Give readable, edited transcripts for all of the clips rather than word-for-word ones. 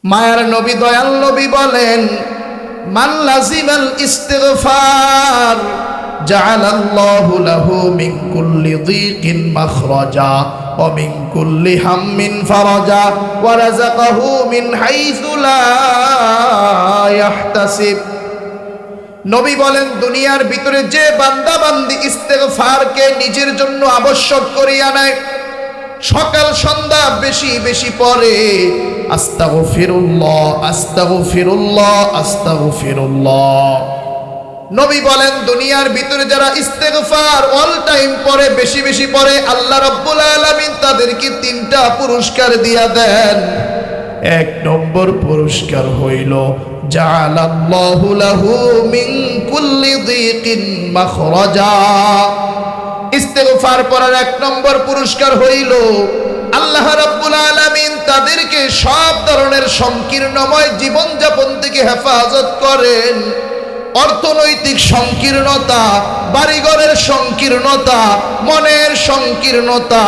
মায়ার নবী দয়াল নবী বলেন, মান লাজিমাল ইস্তিগফার জাআলাল্লাহু লাহু মিন কুল্লি যিকিন মাখরাজা ওয়া মিন কুল্লি হাম্মিন ফারাজা ওয়া রাযাকাহু মিন হাইসু লা ইয়াহতাসিব। নবী বলেন, দুনিয়ার ভিতরে যে বান্দা বান্দি ইস্তিগফারকে নিজের জন্য আবশ্যক করিয়া নেয়, সকাল সন্ধ্যা বেশি বেশি পড়ে, আস্তাগফিরুল্লাহ আস্তাগফিরুল্লাহ আস্তাগফিরুল্লাহ। নবী বলেন, দুনিয়ার ভিতরে যারা ইস্তেগফার অল টাইম পড়ে, বেশি বেশি পড়ে, আল্লাহ রাব্বুল আলামিন তাদেরকে 3টা পুরস্কার দিয়া দেন। 1 নম্বর পুরস্কার হইল জাআলাল্লাহু লাহু মিন কুল্লি যিকিন মাখরাজা। ইস্তেগফার পড়ার 1 নম্বর পুরস্কার হইল আল্লাহ রাব্বুল আলামিন তাদেরকে সব ধরনের সংকীর্ণময় জীবনযাপন থেকে হেফাজত করেন। অর্থনৈতিক সংকীর্ণতা, বাড়িঘরের সংকীর্ণতা, মনের সংকীর্ণতা,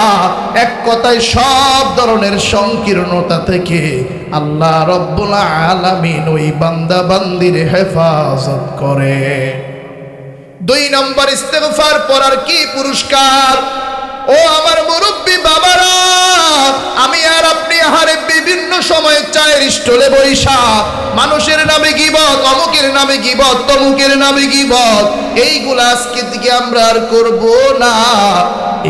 এক কথায় সব ধরনের সংকীর্ণতা থেকে আল্লাহ রাব্বুল আলামিন ওই বান্দা বান্দির হেফাজত করে। 2 নম্বর ইস্তেগফার পড়ার কি পুরস্কার? ও আমার মুরব্বী বাবারা, আমি আর আপনি আহারে বিভিন্ন সময়ে চায়ের স্টলে বইসা মানুষের নামে গীবত, অমুকের নামে গীবত, তমুকের নামে গীবত, এইগুলা আজকে থেকে আমরা আর করব না।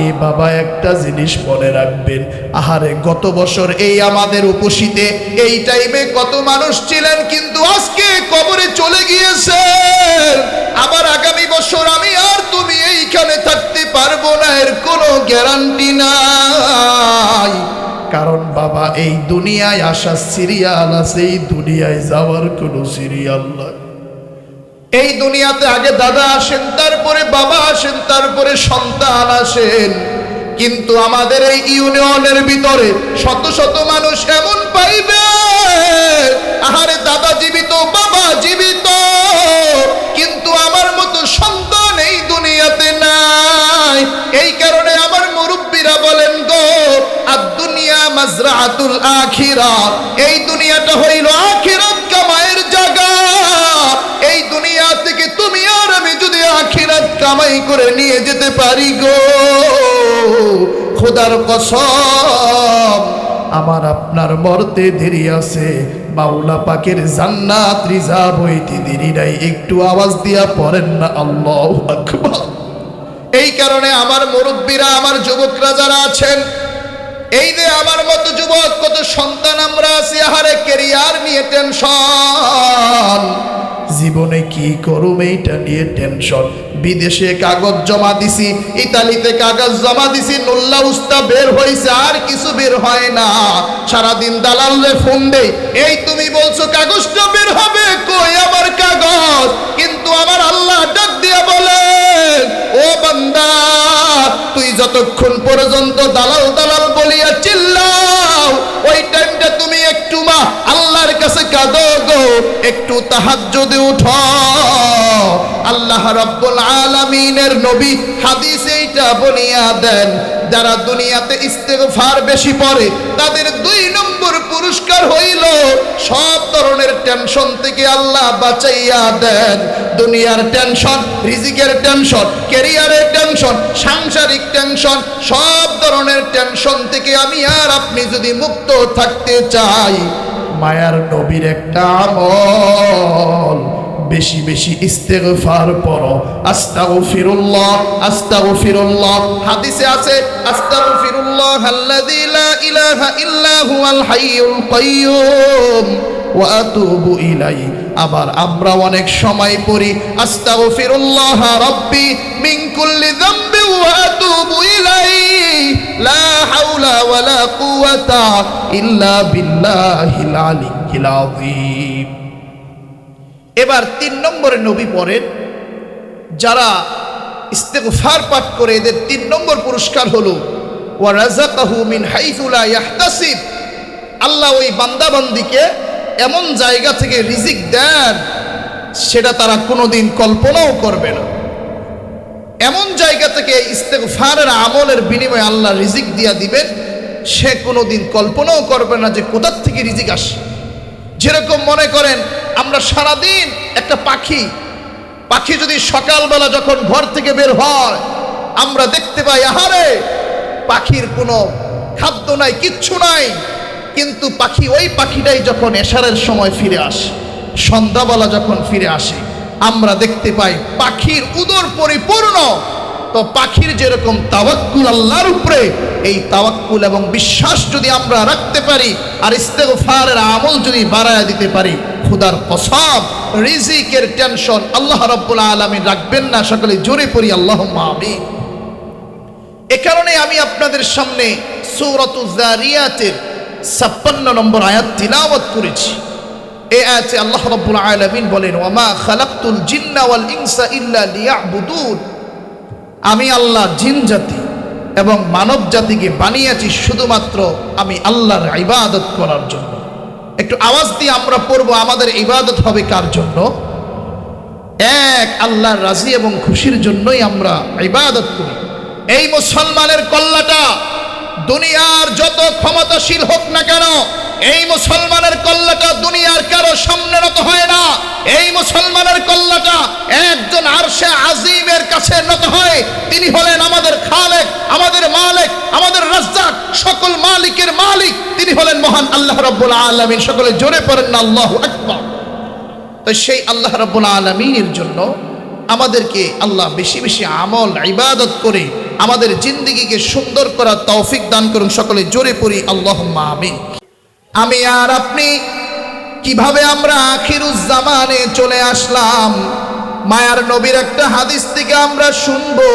এ বাবা, একটা জিনিস মনে রাখবেন, আহারে গত বছর এই আমাদের উপস্থিতে এই টাইমে কত মানুষ ছিলেন, কিন্তু আজকে কবরে চলে গিয়েছেন। আবার আগামী বছর আমি আর তুমি এইখানে থাকতে পারবো না, এর কোনো গ্যারান্টি নাই। কারণ বাবা, এই দুনিয়ায় আসা সিরিয়াল আছে, এই দুনিয়ায় যাওয়ার কোনো সিরিয়াল নাই। এই দুনিয়াতে আগে দাদা আসেন, তারপরে বাবা আসেন, তারপরে সন্তান আসেন। কিন্তু আমাদের এই ইউনিয়নের ভিতরে শত শত মানুষ এমন পাইবে, আহারে দাদা জীবিত, বাবা জীবিত, কিন্তু আমার মতো সন্তান এই দুনিয়াতে নাই। এই কারণে আমার মুরব্বীরা বলেন গো, আদ-দুনিয়া মাজরাআতুল আখিরাহ, এই দুনিয়াটা হইল আখিরাত কামাইয়ের জায়গা। এই দুনিয়া থেকে তুমি আর আমি যদি আখিরাত কামাই করে নিয়ে যেতে পারি গো, খোদার কসম, আমার আপনার মরতে দেরি আছে, মাওলা পাকের জান্নাত রিজার্ভ হইতে দেরি নাই। একটু আওয়াজ দিয়া পড়েন না আল্লাহু আকবার। এই কারণে আমার মুরব্বীরা, আমার যুবকরা যারা আছেন, এই যে আমার মতো যুবক, কত সন্তান আমরা আছি, আহারে ক্যারিয়ার নিয়ে টেনশন, জীবনে কি করুম এইটা নিয়ে টেনশন। বিদেশে কাগজ জমা দিছি, ইতালিতে কাগজ জমা দিছি, নুল্লা উস্তা বের হইছে, আর কিছু বের হয় না। সারাদিন দালালে ফোন দেই, এই তুমি বলছো কাগজটা বের হবে, কই আমার কাগজ? কিন্তু আমার আল্লাহ ডাক দিয়া বলেন, ও বান্দা, তুই যতক্ষণ পর্যন্ত দালাল দালাল বলিয়া চিল্লাও, ওই টাইমটা তুমি একটু মা আল্লাহর কাছে কাঁদো গো, একটু তাহাজ্জুদে উঠো। আল্লাহ রাব্বুল আলামিনের নবী হাদিসে এইটা বলিয়া দেন, যারা দুনিয়াতে ইস্তেগফার বেশি পড়ে তাদের 2 নম্বর পুরস্কার হইল সব ধরনের টেনশন থেকে আল্লাহ বাঁচাইয়া দেন। দুনিয়ার টেনশন, রিজিকের টেনশন, ক্যারিয়ারের টেনশন, সাংসারিক টেনশন, সব ধরনের টেনশন থেকে আমি আর আপনি যদি মুক্ত থাকতে চাই, মায়ার নবীর একটা আমল, বেশি বেশি ইস্তেগফার পড়ো। আস্তাগফিরুল্লাহ আস্তাগফিরুল্লাহ, হাদিসে আছে আস্তাগফিরুল্লাহ আল্লাযী লা ইলাহা ইল্লা হুয়াল হাইয়ুল কাইয়্যুম ওয়া আতুবু ইলাইহি। আবার আমরা অনেক সময় পড়ি আস্তাগফিরুল্লাহ রাব্বি মিন কুল্লি যামবি ওয়া আতুবু ইলাইহি লা হাওলা ওয়ালা কুওয়াতা ইল্লা বিল্লাহিল আলিয়্যিল আযীম। এবার 3 নম্বরে নবী পড়েন, যারা ইস্তেগফার পাঠ করে এদের 3 নম্বর পুরস্কার হলো ওয়া রাযাকাহু মিন হাইসু লা ইয়াহতাসিব। আল্লাহ ওই বান্দাবান্দিকে এমন জায়গা থেকে রিজিক দেন, সেটা তারা কোনোদিন কল্পনাও করবে না। এমন জায়গা থেকে ইস্তেগফারের আমলের বিনিময়ে আল্লাহ রিজিক দিয়া দিবেন, সে কোনোদিন কল্পনাও করবে না যে কোথা থেকে রিজিক আসে। যেরকম মনে করেন আমরা সারাদিন একটা পাখি যদি সকালবেলা যখন ঘর থেকে বের হয় আমরা দেখতে পাই আহারে পাখির কোনো খাদ্য নাই, কিচ্ছু নাই, কিন্তু ওই পাখিটাই যখন এশারের সময় ফিরে আসে, সন্ধ্যাবেলা যখন ফিরে আসে আমরা দেখতে পাই পাখির উদর পরিপূর্ণ। তো পাখির যেরকম তাওয়াক্কুল আল্লাহর উপরে, এই তাওয়াক্কুল এবং বিশ্বাস যদি আমরা রাখতে পারি আর ইস্তেগফারের আমল যদি বাড়ায় দিতে পারি, খোদার কসম রিজিকের টেনশন আল্লাহ রাব্বুল আলামিন রাখবেন না। সকলে জোরে পড়ি আল্লাহুম্মা আমিন। এ কারণে আমি আপনাদের সামনে সূরাতুজ যারিয়াতের 56 নম্বর আয়াত তিলাওয়াত করেছি। এই আয়াতে আল্লাহ রাব্বুল আলামিন বলেন, ওয়ামা খালাকতুল জিন্না ওয়াল ইনসা ইল্লা লিয়াবুদুন, আমি আল্লাহ জিন জাতি এবং মানব জাতিকে বানিয়েছি শুধুমাত্র আমি আল্লাহর ইবাদত করার জন্য। একটু আওয়াজ দিয়ে আমরা পড়বো, আমাদের ইবাদত হবে কার জন্য? এক আল্লাহর রাজি এবং খুশির জন্যই আমরা ইবাদত করি। এই মুসলমানের কল্লাটা দুনিয়ার যত ক্ষমতাশীল হোক না কেন, এই মুসলমানের কল্লাটা দুনিয়ার কারো সামনে নত হয় না। এই মুসলমানের কল্লাটা একজন আরশে আজিমের কাছে নত হয়। তিনি হলেন আমাদের খালেক, আমাদের মালিক, আমাদের রাজ্জাক, সকল মালিকের মালিক। তিনি হলেন মহান আল্লাহ রাব্বুল আলামিন। সকলে জোরে পড়েন না আল্লাহু আকবার। তো সেই আল্লাহ রাব্বুল আলামিনের জন্য আমাদেরকে আল্লাহ বেশি বেশি আমল ইবাদত করে আমাদের জিন্দেগিকে সুন্দর করার তৌফিক দান করুন। সকলে জোরে পড়ি আল্লাহুম্মা আমিন। আমি আর আপনি কিভাবে আমরা আখিরুজ জামানে চলে আসলাম? মায়ার নবীর একটা হাদিস থেকে আমরা শুনবো,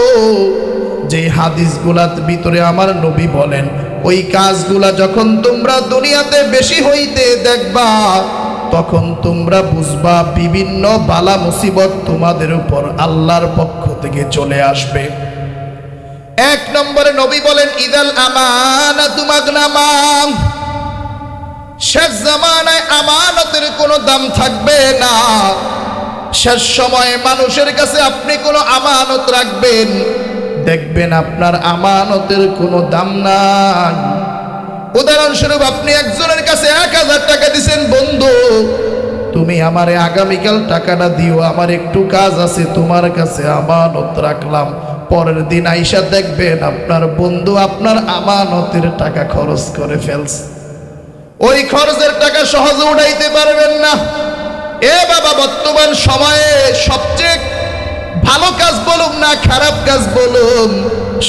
যে হাদিসগুলার ভিতরে আমার নবী বলেন, ওই কাজগুলা যখন তোমরা দুনিয়াতে বেশি হইতে দেখবা তখন তোমরা বুঝবা বিভিন্ন বালা মুসিবত তোমাদের উপর আল্লাহর পক্ষ থেকে চলে আসবে। এক নম্বরে নবী বলেন, ইদাল আমানাতু মাগনামাম, শেষ জামানায় আমানতের কোনো দাম থাকবে না। শেষ সময়ে মানুষের কাছে আপনি কোনো আমানত রাখবেন, দেখবেন আপনার আমানতের কোনো দাম নাই। উদাহরণস্বরূপ আপনি একজনের কাছে 1000 টাকা দিছেন, বন্ধু তুমি আমারে আগামীকাল টাকাটা দিও, আমার একটু কাজ আছে, তোমার কাছে আমানত রাখলাম। পরের দিন আইসা দেখবেন আপনার বন্ধু আপনার আমানতের টাকা খরচ করে ফেলছে। ওই খরচের টাকা সহজে উঠাইতে পারবেন না। এ বাবা, বর্তমান সময়ে সবচেয়ে ভালো কাজ বলুন না খারাপ কাজ বলুন,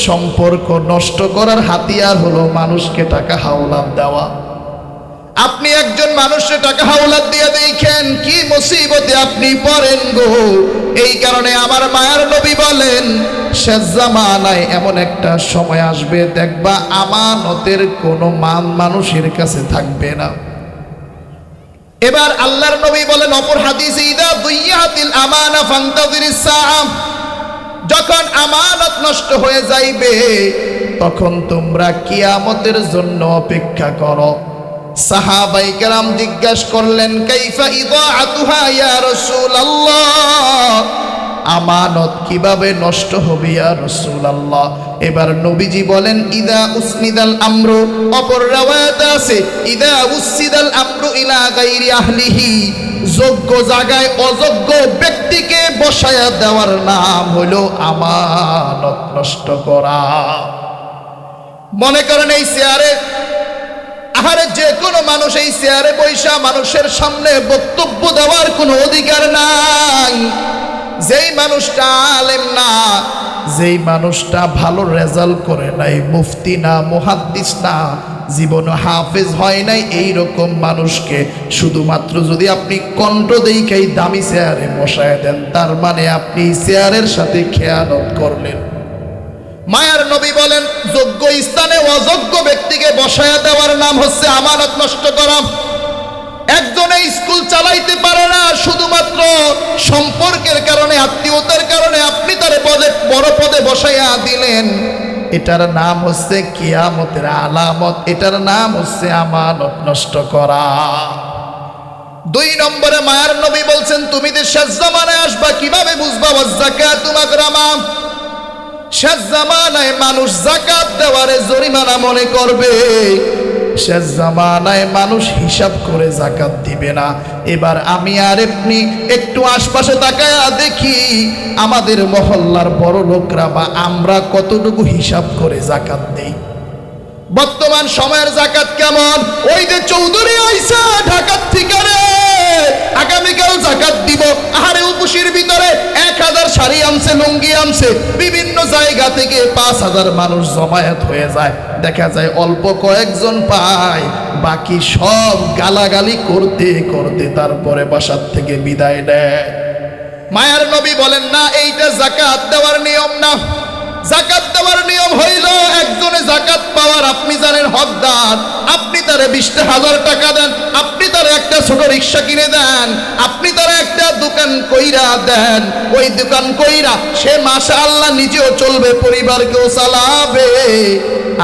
সম্পর্ক নষ্ট করার হাতিয়ার হলো মানুষকে টাকা হাওলাত দেওয়া। আপনি একজন মানুষকে টাকা হাওলাত দিয়ে দেখেন কি মুসিবতে আপনি পড়েন গো। এই কারণে আমার মায়ার নবী বলেন, শেষ জামানায় এমন একটা সময় আসবে দেখবা আমানতের কোনো মান মানুষের কাছে থাকবে না। এবার আল্লাহর নবী বলেন অপর হাদিসে, ইদা দুইয়াতিল আমানা ফান্তাযিরিস সাআ, যখন আমানত নষ্ট হয়ে যাইবে তখন তোমরা কিয়ামতের জন্য অপেক্ষা করো। সাহাবায়ে কেরাম জিজ্ঞাসা করলেন, কাইফা ইদাআতুহা ইয়া রাসূলুল্লাহ, আমানত কিভাবে নষ্ট হবে ইয়া রাসূলুল্লাহ? এবার নবীজি বলেন, ইদা উসনিদাল আমরু, অপর রাওয়ায়াত আছে ইদা উসিদাল আমরু ইলা গায়রি আহলিহি, যোগ্য জায়গায় অযোগ্য ব্যক্তিকে বসায়া দেওয়ার নাম হলো আমানত নষ্ট করা। মনে করেন এই চেয়ারে, আহারে যে কোনো মানুষ এই চেয়ারে বৈশা মানুষের সামনে বক্তব্য দেওয়ার কোনো অধিকার নাই। যেই মানুষটা আলেম না, যেই মানুষটা ভালো রেজাল্ট করে নাই, মুফতি না, মুহাদ্দিস না, জীবনে হাফেজ হয় নাই, এই রকম মানুষকে শুধুমাত্র যদি আপনি কণ্ঠ দেখাই দামি চেয়ারে বসায় দেন, তার মানে আপনি চেয়ারের সাথে খেয়ানত করলেন। মায়ার নবী বলেন, যোগ্য স্থানে অযোগ্য ব্যক্তিকে বসায় দেওয়ার নাম হচ্ছে আমানত নষ্ট করা। একজনে স্কুল চালাইতে পারে না, শুধুমাত্র সম্পর্কের কারণে, আত্মীয়তার কারণে আপনি তার বড় পদে বসাইয়া দিলেন, এটার নাম হচ্ছে কিয়ামতের আলামত, এটার নাম হচ্ছে আমানত নষ্ট করা। 2 নম্বরে মায়ার নবী বলছেন, তুমি যে শেষ জামানায় আসবা কিভাবে বুঝবা? ওয়াযাকাতু মাগরামা, শেষ জামানায় মানুষ যাকাত দেওয়ারে জরিমানা মনে করবে। শেষ জামানায় মানুষ হিসাব করে যাকাত দিবে না। এবার আমি আর আপনি একটু আশপাশে তাকায়া দেখি আমাদের মহল্লার বড় লোকরা বা আমরা কতটুকু হিসাব করে যাকাত দেই। বর্তমান সময়ের যাকাত কেমন? ওই যে চৌধুরী আইসা ঢাকার ঠিকানে আগামীকাল যাকাত দিব, আহারে উপসির ভিতরে 1000 শাড়ি আনছে, লুঙ্গি আনছে, বিভিন্ন জায়গা থেকে 5000 মানুষ জমায়েত হয়ে যায়। দেখা যায় অল্প কয়েকজন পায়, বাকি সব গালাগালি করতে করতে তারপরে বাসার থেকে বিদায় নেয়। মায়ার নবী বলেন না, এইটা যাকাত দেওয়ার নিয়ম না। যাকাত দেওয়ার নিয়ম হইল একজনে যাকাত পাওয়ার আপনি জানেন হকদার, আপনি তারে 20,000 টাকা দেন, আপনি তারে একটা ছোট রিক্সা কিনে দেন, আপনি তারে একটা দোকান কইরা দেন। ওই দোকান কইরা সে মাশাআল্লাহ নিজেও চলবে, পরিবারকেও চালাবে,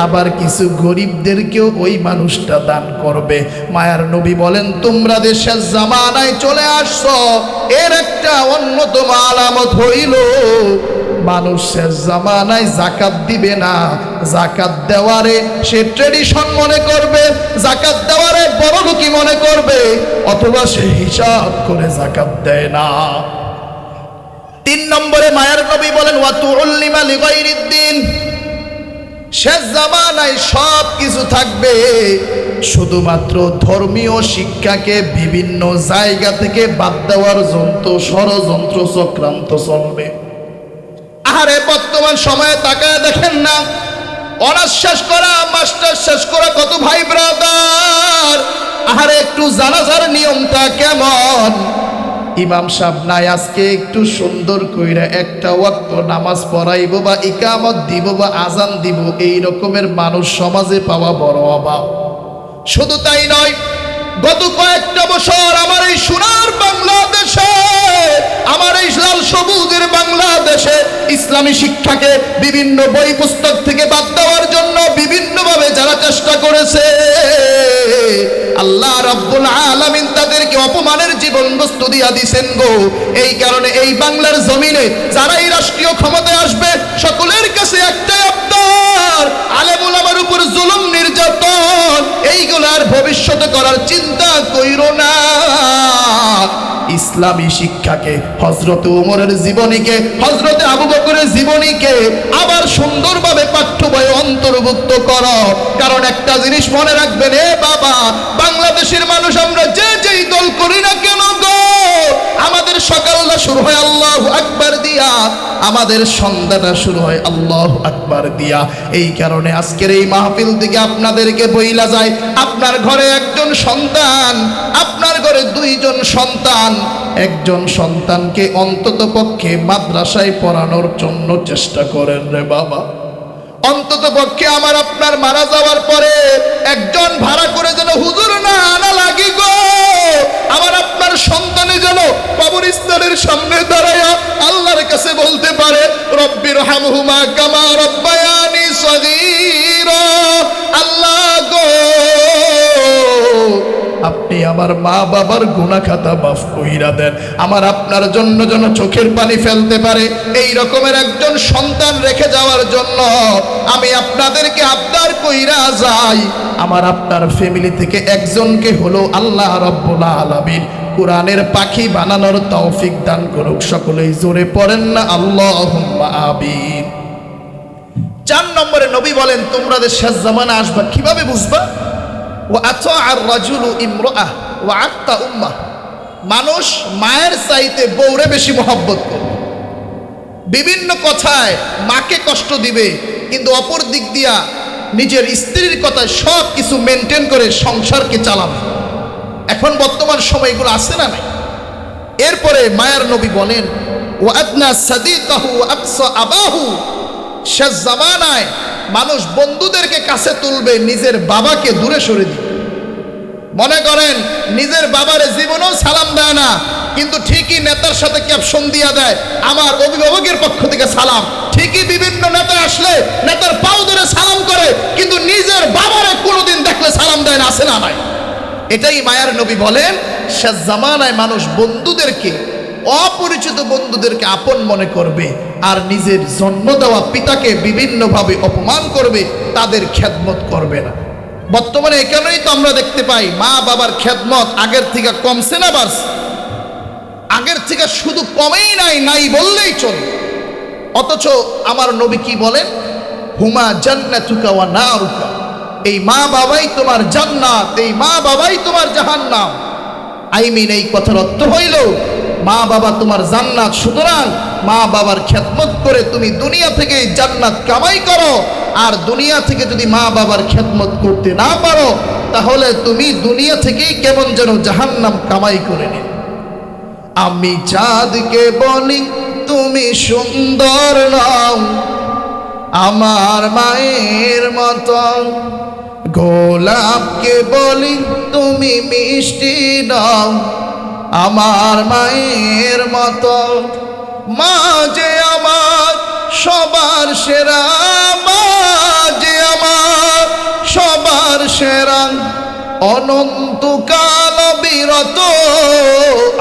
আবার কিছু গরিবদেরকেও ওই মানুষটা দান করবে। মায়ার নবী বলেন তোমরা দেশের জামানায় চলে আসছো, এর একটা অন্যতম আলামত হইল মানুষের জামানায় যাকাত দিবে না। যাকাত দেওয়ারে সে ট্রেডিশন মনে করবে, যাকাত দেওয়ারে বড়লোকি মনে করবে, অথবা সে হিসাব করে যাকাত দেয় না। 3 নম্বরে মায়ার নবী বলেন ওয়াতুল্লিমা লিগাইরিদ্দিন। শেষ জামানায় সব কিছু থাকবে, শুধুমাত্র ধর্মীয় শিক্ষাকে বিভিন্ন জায়গা থেকে বাদ দেওয়ার ষড়যন্ত্র চক্রান্ত চলবে। আরে বর্তমান সময়ে তাকায় দেখেন না, অনার্স শেষ করা, মাস্টার শেষ করা কত ভাই ব্রাদার, আরে একটু জানাজার নিয়মটা কেমন? ইমাম সাহেব নাই আজকে একটু সুন্দর কইরা একটা ওয়াক্ত নামাজ পড়াইব বা ইকামত দিব বা আজান দিব, এই রকমের মানুষ সমাজে পাওয়া বড় অভাব। শুধু তাই নয়, গত কয়েকটা বছর আমার এই সোনার বাংলাদেশে, আমার এই লাল সবুজের বাংলাদেশে ইসলামী শিক্ষাকে বিভিন্ন বই পুস্তক থেকে বাদ দেওয়ার জন্য বিভিন্নভাবে যারা চেষ্টা করেছে, আল্লাহ রাব্বুল আলামিন তাদেরকে অপমানের জীবন বস্তু দিয়া দিছেন গো। এই কারণে এই বাংলার জমিনে যারা এই রাষ্ট্রীয় ক্ষমতায় আসবে, সকলের কাছে একটাই আবদার, আলেম ওলামার উপর জুলুম নির্যাতন এইগুলার ভবিষ্যতে করার চিন্তা কইরো না। ইসলামী শিক্ষাকে, হযরত ওমরের জীবনীকে, হযরত আবু বকরের জীবনীকে আবার সুন্দরভাবে পাঠ্য বইয়ে অন্তর্ভুক্ত করো। কারণ একটা জিনিস মনে রাখবেন, এ বাবা, বাংলাদেশের মানুষ আমরা যেই দল করি না কেন গো, আমাদের সকালটা শুরু হয় আল্লাহু আকবার দিয়া, আমাদের সন্ধ্যাটা শুরু হয় আল্লাহু আকবার দিয়া। এই কারণে আজকের এই মাহফিল থেকে আপনাদেরকে বইলা যায়, আপনার ঘরে একজন সন্তান, আপনার ঘরে 2 জন সন্তান, একজন সন্তানকে অন্তত পক্ষে মাদ্রাসায় পড়ানোর জন্য চেষ্টা করেন রে বাবা। অন্তত পক্ষে আমার আপনার মারা যাওয়ার পরে একজন ভাড়া করে যেন হুজুর না আনা লাগি গো, আমার আপনার সন্তানে যেন কবরস্থানের সামনে দাঁড়ায়া আল্লাহর কাছে বলতে পারে রব্বির হামহুমা কামা রব্বায়ানি সগীরা। আল্লাহ গো, আপনি আমার মা বাবার গুনাহ খাতা মাফ কইরা দেন। আমার আপনার জন্য যেন চোখের পানি ফেলতে পারে এই রকমের একজন সন্তান রেখে যাওয়ার জন্য আমি আপনাদেরকে আবদার কইরা যাই, আমার আপনার ফ্যামিলি থেকে একজনকে হলো আল্লাহ রাব্বুল আলামিন কোরআনের পাখি বানানোর তৌফিক দান করুক। সকলেই জোরে পড়েন না আল্লাহুম্মা আমিন। 4 নম্বরে নবী বলেন তোমরা যে শেষ জামানা আসবা, কিভাবে বুঝবা? মানুষ মায়ের চাইতে বউরে বেশি মহব্বত করবে, বিভিন্ন কথায় মাকে কষ্ট দিবে, কিন্তু অপর দিক দিয়া নিজের স্ত্রীর কথায় সব কিছু মেনটেন করে সংসারকে চালাবে। এখন বর্তমান সময় এগুলো আছে না নাই? এরপরে মায়ার নবী বলেন ওয়াদনা সাদিকাহু আকসা আবাহু, শেষ জামানায় মানুষ বন্ধুদেরকে কাছে তুলবে, নিজের বাবাকে দূরে সরে দিবে। মনে করেন নিজের বাবারে জীবনেও সালাম দেয় না, কিন্তু ঠিকই নেতার সাথে ক্যাপশন দিয়া দেয় আমার অভিভাবকের পক্ষ থেকে সালাম। ঠিকই বিভিন্ন নেতা আসলে নেতার পাও ধরে সালাম করে, কিন্তু নিজের বাবারে কোনোদিন দেখলে সালাম দেয় না, আছে না নাই? এটাই মায়ার নবী বলেন শেষ জামানায় মানুষ বন্ধুদেরকে, অপরিচিত বন্ধুদেরকে আপন মনে করবে, আর নিজের জন্ম দেওয়া পিতাকে বিভিন্নভাবে অপমান করবে, তাদের খেদমত করবে না। বর্তমানে এখানেই তো আমরা দেখতে পাই মা বাবার খেদমত আগের থেকে কমছে না বাড়ছে? আগের থেকে শুধু কমেই নাই, নাই বললেই চলে। অথচ আমার নবী কি বলেন? হুমা জান্নাতুকা ওয়া নারুকা, এই মা বাবাই তোমার জান্নাত, এই মা বাবাই তোমার জাহান্নাম। আই মিন, এই কথার অর্থ হইল মা বাবা তোমার জান্নাত, সুতরাং মা বাবার খেদমত করে তুমি দুনিয়া থেকে জান্নাত কামাই করো। আর দুনিয়া থেকে যদি মা বাবার খেদমত করতে না পারো, তাহলে তুমি দুনিয়া থেকেই কেমন যেন জাহান্নাম কামাই করে নিও। আমি চাঁদকে বলি তুমি সুন্দর নও, আমার মায়ের মতো। গোলাপকে বলি তুমি মিষ্টি নও, আমার মায়ের মতো। মা যে আমার সবার সেরা, মা যে আমার সবার সেরা, অনন্তকাল বিরত।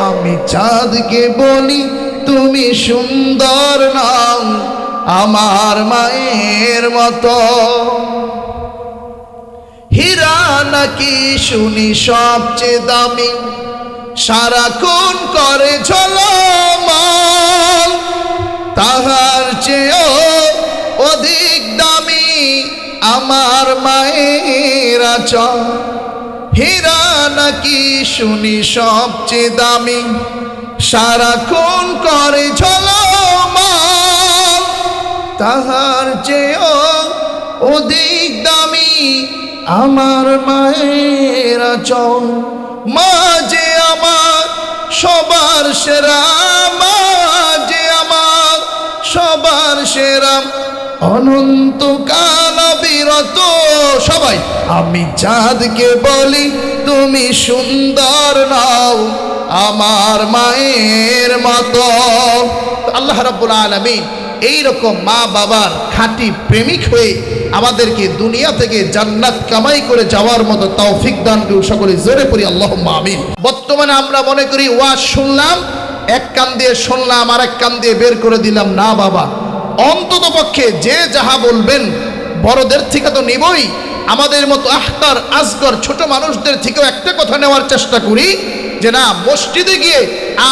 আমি চাঁদকে বলি তুমি সুন্দর নও, আমার মায়ের মতো। হীরা নাকি শুনি সবচেয়ে দামি, সারাক্ষণ করে ঝলমল, তাহার চেয়েও অধিক দামি আমার মায়ের আঁচল। হীরা নাকি শুনি সবচেয়ে দামি, সারাক্ষণ করে ঝলমল, তাহার চেয়েও অধিক দামি আমার মায়ের আঁচল। মা যে আমার সবার সেরা, মা যে আমার সবার সেরা, অনন্তকাল বিরত। সবাই আমি চাঁদকে বলি তুমি সুন্দর নও, আমার মায়ের মতো। আল্লাহ রাব্বুল আলামিন এইরকম মা বাবার খাঁটি প্রেমিক হয়ে আমাদেরকে দুনিয়া থেকে জান্নাত কামাই করে যাওয়ার মতো তৌফিক দান করুন। সকলে জোরে পড়ি আল্লাহুম্মা আমিন। বর্তমানে আমরা মনে করি ওয়াজ শুনলাম, এক কান দিয়ে শুনলাম আর এক কান দিয়ে বের করে দিলাম। না বাবা, অন্তত পক্ষে যে যাহা বলবেন বড়দের থেকে তো নিবই। আমাদের মতো আহতার আসগর ছোট মানুষদের থেকেও একটা কথা নেওয়ার চেষ্টা করি যে না, মসজিদে গিয়ে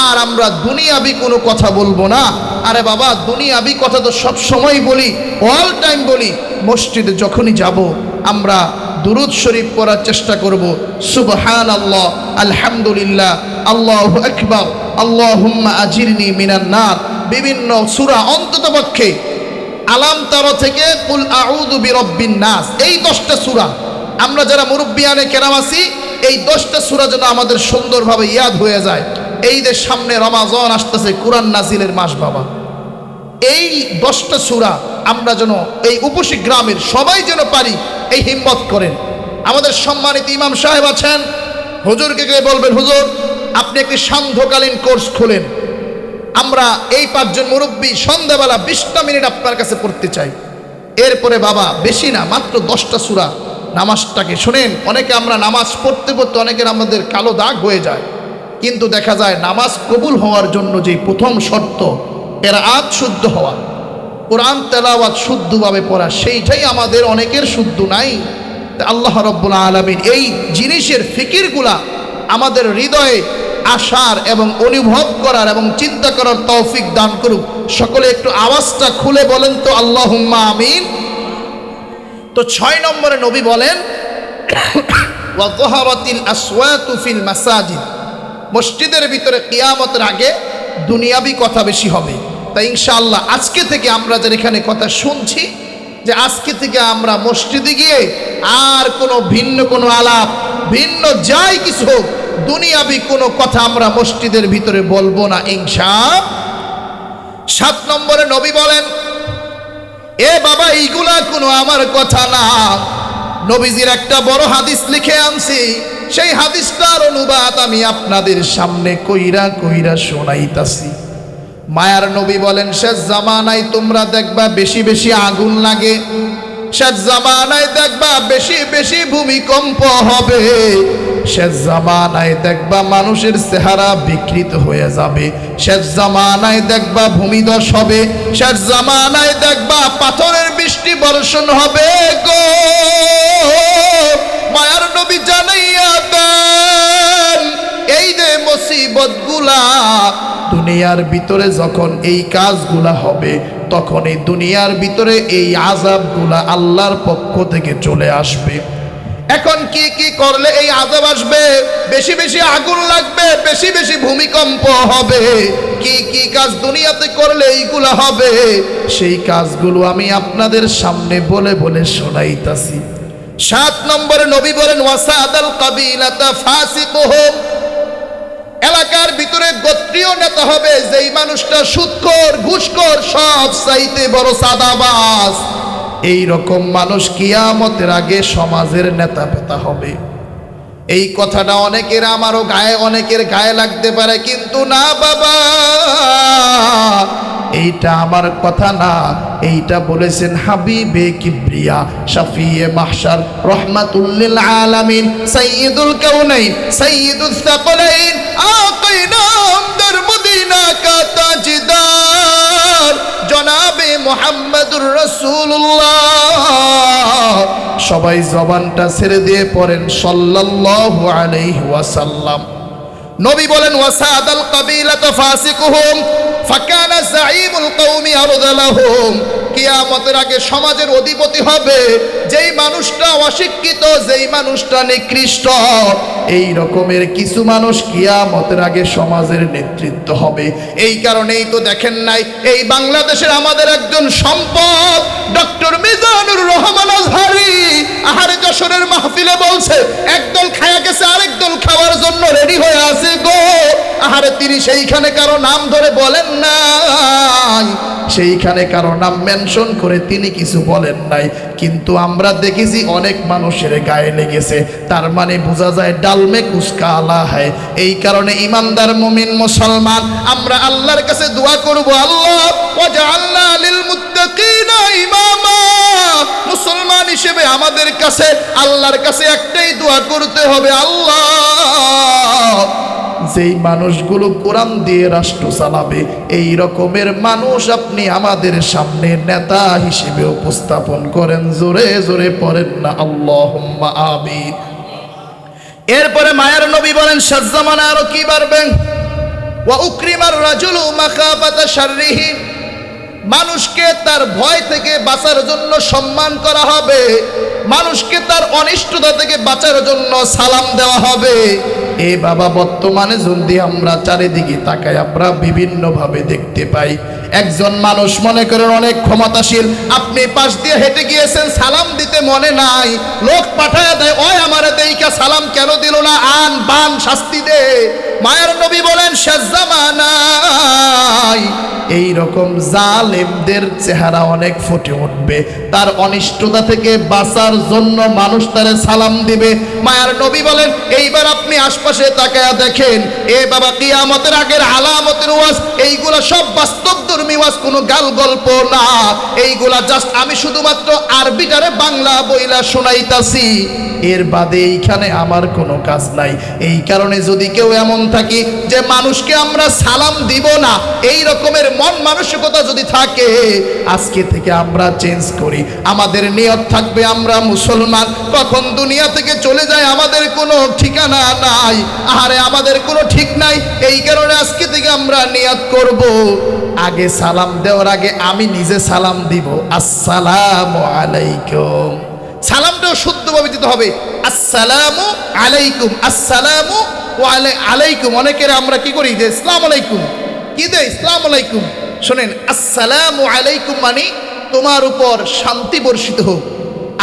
আর আমরা দুনিয়াবি কোনো কথা বলবো না। আরে বাবা, দুনিয়াবি কথা তো সব সময় বলি, অল টাইম বলি। মসজিদে যখনই যাব আমরা দুরুদ শরীফ পড়ার চেষ্টা করব। সুবহানাল্লাহ, আলহামদুলিল্লাহ, আল্লাহু আকবার, আল্লাহুম্মা আজিরনি মিনান নার। বিভিন্ন সূরা, অন্তত পক্ষে আলাম তারা থেকে কুল আউযু বিরাব্বিন নাস, এই 10টা সূরা আমরা যারা মুরব্বিয়ানে কেরাম আছি, এই 10টা সূরা যেন আমাদের সুন্দরভাবে ইয়াদ হয়ে যায়। এই যে সামনে রমাজান আসতেছে, কুরআন নাজিলের মাস বাবা, এই 10টা সূরা আমরা যেন এই উপসী গ্রামের সবাই যেন পারি, এই হিম্মত করেন। আমাদের সম্মানিত ইমাম সাহেব আছেন, হুজুরকে গিয়ে বলবেন হুজুর আপনি একটি সান্ধ্যকালীন কোর্স খোলেন, আমরা এই 5 জন মুরব্বী সন্ধ্যাবেলা 20টা মিনিট আপনার কাছে পড়তে চাই। এরপরে বাবা বেশি না, মাত্র 10টা সূরা। নামাজটাকে শোনেন, অনেকে আমরা নামাজ পড়তে পড়তে অনেকের আমাদের কালো দাগ হয়ে যায়, কিন্তু দেখা যায় নামাজ কবুল হওয়ার জন্য যে প্রথম শর্ত কিরাআত শুদ্ধ হওয়া, কোরআন তেলাওয়াত শুদ্ধভাবে পড়া, সেইটাই আমাদের অনেকের শুদ্ধ নাই। আল্লাহ রাব্বুল আলামিন এই জিনিসের ফিকিরগুলা আমাদের হৃদয়ে আসার এবং অনুভব করার এবং চিন্তা করার তৌফিক দান করুক। সকলে একটু আওয়াজটা খুলে বলেন তো আল্লাহুম্মা আমিন। তো 6 নম্বরে নবী বলেন ওয়া যাহারাতিল আসওয়াতু ফিল মাসাজিদ, মসজিদের ভিতরে কিয়ামতের আগে দুনিয়াবি কথা বেশি হবে। তাই ইনশাআল্লাহ আজকে থেকে আমরা যারা এখানে কথা শুনছি, যে আজকে থেকে আমরা মসজিদে গিয়ে আর কোনো ভিন্ন কোনো আলাপ, ভিন্ন যাই কিছু হোক, দুনিয়াবি কোনো কথা আমরা মসজিদের ভিতরে বলবো না ইনশাআল্লাহ। 7 নম্বরে নবী বলেন এ বাবা, এইগুলা কোনো আমার কথা না, নবীজির একটা বড় হাদিস লিখে আনছি, সেই হাদিসটার অনুবাদ আমি আপনাদের সামনে কইরা কইরা শোনাইতাছি। মায়ার নবী বলেন শেষ জামানায় তোমরা দেখবা বেশি বেশি আগুন লাগে, শেষ জামানায় দেখবা বেশি বেশি ভূমিকম্প হবে, শেষ জামানায় দেখবা মানুষের চেহারা বিকৃত হয়ে যাবে, শেষ জামানায় দেখবা ভূমিধস হবে, শেষ জামানায় দেখবা পাথরের বৃষ্টি বর্ষণ হবে গো। মায়ার নবী জানাইয়া দেন এই যে মুসিবতগুলা দুনিয়ার ভিতরে যখন এই কাজগুলা হবে তখন এই দুনিয়ার ভিতরে এই আযাবগুলা আল্লাহর পক্ষ থেকে চলে আসবে। এখন কি কি করলে এই আযাব আসবে? বেশি বেশি আগুন লাগবে, বেশি বেশি ভূমিকম্প হবে। কি কি কাজ দুনিয়াতে করলে এইগুলা হবে, সেই কাজগুলো আমি আপনাদের সামনে বলে বলে শোনাইতাছি। 7 নম্বরে নবী বলেন ওয়াসাদাল কাবিলাতা ফাসিকুহুম, এলাকার ভিতরে গোত্রীয় নেতা হবে যেই মানুষটা সুদখোর, ঘুষখোর, সব চাইতে বড় সাদাবাজ। এই রকম মানুষ কিয়ামতের আগে সমাজের নেতা পেতা হবে। এই কথাটা অনেকের, আমারও গায়ে, অনেকের গায়ে লাগতে পারে, কিন্তু না বাবা, এইটা আমার কথা না, এইটা বলেছেন হাবিবে কিবরিয়া শাফিয়ে মাহশার রহমাতুল লিল আলামিন সাইয়্যিদুল কাউনাইন সাইয়্যিদুস সাকলাইন আকাইনা আমদার মদিনা কা তাজদার জনাবে মুহাম্মদুর রাসূলুল্লাহ। সবাই জবানটা ছেড়ে দিয়ে পড়েন সাল্লাল্লাহু আলাইহি ওয়াসাল্লাম। নবী বলেন ওয়াসাদাল কাবিলাতা ফাসিকুহুম ফাকানা যাঈমুল কওমি আরযালাহুম, কিয়ামতের আগে সমাজের অধিপতি হবে যেই মানুষটা অশিক্ষিত, যেই মানুষটা নিকৃষ্ট। এই রকমের কিছু মানুষ কিয়ামতের আগে সমাজের নেতৃত্ব হবে। এই কারণেই তো দেখেন নাই এই বাংলাদেশের আমাদের একজন সম্পদ ডক্টর মিজানুর রহমান আজহারি আহারে যশোরের মাহফিলে বলছে একদল খায়া গেছে, আরেক দল খাওয়ার জন্য রেডি হয়ে আছে গো। আহারে তিনি সেইখানে কারো নাম ধরে বলেন নাই, সেইখানে কারো নাম মেনশন করে তিনি কিছু বলেন নাই, কিন্তু আমরা দেখেছি অনেক মানুষের গায়ে লেগেছে। তার মানে বোঝা যায় ডালমে কুসকা আলা হয়। এই কারণে ইমানদার মুমিন মুসলমান আমরা আল্লাহর কাছে দোয়া করব, আল্লাহ ওয়াজআলনা লিল মুত্তাকিনা ইমামা। মুসলমান হিসেবে আমাদের কাছে আল্লাহর কাছে একটাই দোয়া করতে হবে, আল্লাহ যেই মানুষগুলো কোরআন দিয়ে রাষ্ট্র চালাবে এই রকমের মানুষ আপনি আমাদের সামনে নেতা হিসেবে উপস্থাপন করেন। জোরে জোরে পড়েন না আল্লাহুম্মা আমিন। এরপরে মায়ার নবী বলেন শেষ জামানা আরো কি বাড়বে, ওয়া উকরিমার রাজুলু মাখাফাতা শাররিহি, মানুষকে তার ভয় থেকে বাঁচার জন্য সম্মান করা হবে, মানুষকে তার অনিষ্টতা থেকে বাঁচার জন্য সালাম দেওয়া হবে। এ বাবা বর্তমানে যদি আমরা চারিদিকে তাকাই আমরা বিভিন্ন ভাবে দেখতে পাই একজন মানুষ মনে করেন অনেক ক্ষমতাশীল, আপনি পাশ দিয়ে হেঁটে গিয়েছেন, সালাম দিতে মনে নাই, লোক পাঠায় দেয় ওই আমারে দেইকা সালাম কেন দিল না, আন বান শাস্তি দে। মায়ের নবী বলেন শেষ জামানায় এই রকম জালেমদের চেহারা অনেক ফুটে উঠবে, তার অনিষ্টতা থেকে বাঁচার জন্য মানুষ তারে সালাম দিবে। মায়ের নবী বলেন এইবার আপনি আশপাশে তাকায়া দেখেন, এ বাবা কিয়ামতের আগের আলামতের ওয়াজ এইগুলা সব বাস্তবধর্মী ওয়াজ, কোনো গাল গল্প না, এইগুলা জাস্ট আমি শুধুমাত্র আরবিটারে বাংলা বইলা শোনাইতাছি, এর বাদে এইখানে আমার কোনো কাজ নাই। এই কারণে যদি কেউ এমন থাকি যে মানুষকে আমরা সালাম দিব না, এই রকমের মন মানসিকতা যদি থাকে, আজকে থেকে আমরা চেঞ্জ করি। আমাদের নিয়ত থাকবে আমরা মুসলমান, কখন দুনিয়া থেকে চলে যায় আমাদের কোনো ঠিকানা নাই, আহারে আমাদের কোনো ঠিক নাই। এই কারণে আজকে থেকে আমরা নিয়ত করব আগে সালাম দেওয়ার আগে আমি নিজে সালাম দিব, আসসালামু আলাইকুম। সালামটাও শুদ্ধভাবে দিতে হবে, আসসালামু আলাইকুম, আসসালামু আলাইকুম। অনেকের আমরা কি করি যে ইসলাম আলাইকুম, কি দে ইসলাম আলাইকুম। শোনেন, আসসালামু আলাইকুম মানে তোমার উপর শান্তি বর্ষিত হোক।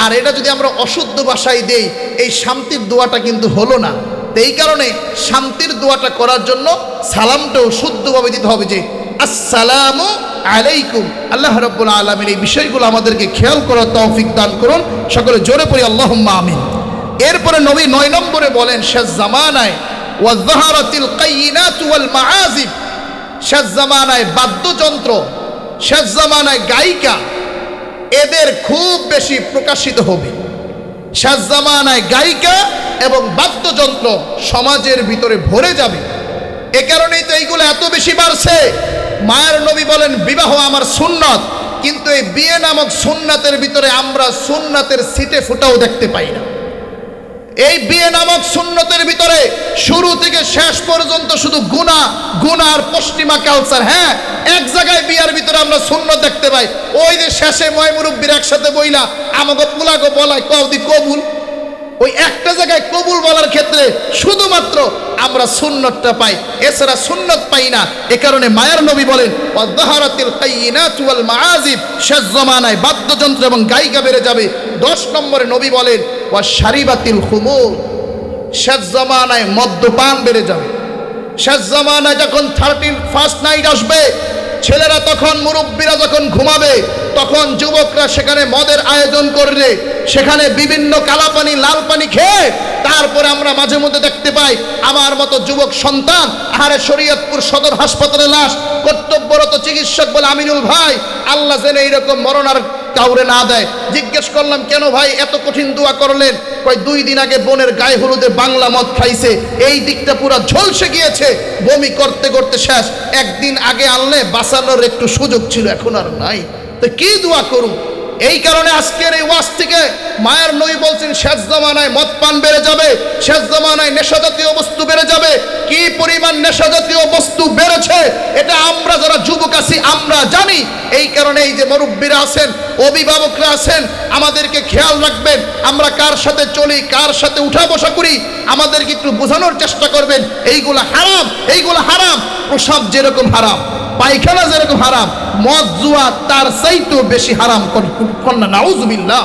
আর এটা যদি আমরা অশুদ্ধ ভাষায় দেই এই শান্তির দোয়াটা কিন্তু হলো না। এই কারণে শান্তির দোয়াটা করার জন্য সালামটাও শুদ্ধভাবে দিতে হবে, যে আসসালামু আলাইকুম। আল্লাহ রাব্বুল আলামিন এই বিষয়গুলো আমাদেরকে খেয়াল করার তৌফিক দান করুন। সকলে জোরে পড়ি আল্লাহুম্মা আমিন। এরপরে নবী 9 নম্বরে বলেন শেষ জামানায় ওয়াযহারাতিল কায়িনাতু ওয়াল মাআজিব, শেষ জামানায় বাদ্যযন্ত্র, শেষ জামানায় গায়িকা এদের খুব বেশি প্রকাশিত হবে। শেষ জামানায় গায়িকা এবং বাদ্যযন্ত্র সমাজের ভিতরে ভরে যাবে। এ কারণেই তো এইগুলো এত বেশি বাড়ছে। মায়ের নবী বলেন বিবাহ আমার সুন্নত, কিন্তু এই বিয়ে নামক সুন্নাতের ভিতরে আমরা সুন্নাতের সিটে ফুটাও দেখতে পাই না। এই বিয়ে নামক সুন্নতের ভিতরে শুরু থেকে শেষ পর্যন্ত শুধু গুনাহ, গুনাহ আর পশ্চিমা কালচার। হ্যাঁ, এক জায়গায় বিয়ার ভিতরে আমরা সুন্নত দেখতে পাই, ওই যে শেষে ময় মুরব্বীর একসাথে বইলা আমাকে পুলাগো বলায় কওদি কবুল, ওই একটা জায়গায় কবুল বলার ক্ষেত্রে শুধুমাত্র আমরা সুন্নতটা পাই, এছাড়া সুন্নত পাই না। এ কারণে মায়ার নবী বলেন ওয়াযহারাতিল কায়িনাতু ওয়াল মাআজিব, শেষ জমানায় বাদ্যযন্ত্র এবং গায়িকা বেড়ে যাবে। 10 নম্বরে নবী বলেন ওয়াশারিবাতিল খুমুর, শেষ জমানায় মদ্যপান বেড়ে যাবে। শেষ জমানায় যখন 31st নাইট আসবে, ছেলেরা তখন, মুরব্বীরা যখন ঘুমাবে, তখন যুবকরা সেখানে মদের আয়োজন করবে, সেখানে বিভিন্ন কালাপানি লাল পানি খেয়ে তারপরে আমরা মাঝে মধ্যে দেখতে পাই আমার মতো যুবক সন্তান আহারে শরীয়তপুর সদর হাসপাতালে লাশ, কর্তব্যরত চিকিৎসক বলে আমিনুল ভাই আল্লাহ যেন এইরকম মরণ আর কাউরে না দেয়। জিজ্ঞেস করলাম কেন ভাই এত কঠিন দোয়া করলেন? কয় 2 দিন আগে বোনের গায়ে হলুদে বাংলা মদ খাইছে, এই দিকটা পুরো ঝলসে গিয়েছে, বমি করতে করতে শেষ। একদিন আগে আনলে বাঁচানোর একটু সুযোগ ছিল, এখন আর নাই, তো কি দোয়া করুন? এই কারণে আজকের এই ওয়াজ থেকে মায়ের নবী বলছেন শেষ জমানায় মদ পান বেড়ে যাবে, শেষ জমানায় নেশাজাতীয় বস্তু বেড়ে যাবে। কি পরিমাণ নেশাজাতীয় বস্তু বেড়েছে এটা আমরা যারা যুবক আছি আমরা জানি। এই কারণে এই যে মুরব্বীরা আছেন, অভিভাবকরা আছেন, আমাদেরকে খেয়াল রাখবেন আমরা কার সাথে চলি, কার সাথে উঠা বসা করি, আমাদেরকে একটু বোঝানোর চেষ্টা করবেন এইগুলা হারাম, এইগুলা হারাম। প্রসাব যেরকম হারাম, পায়খানা যেরকম হারাম, মদ জুয়া তার চাইতেও বেশি হারাম। কন্যা নাউজুবিল্লাহ।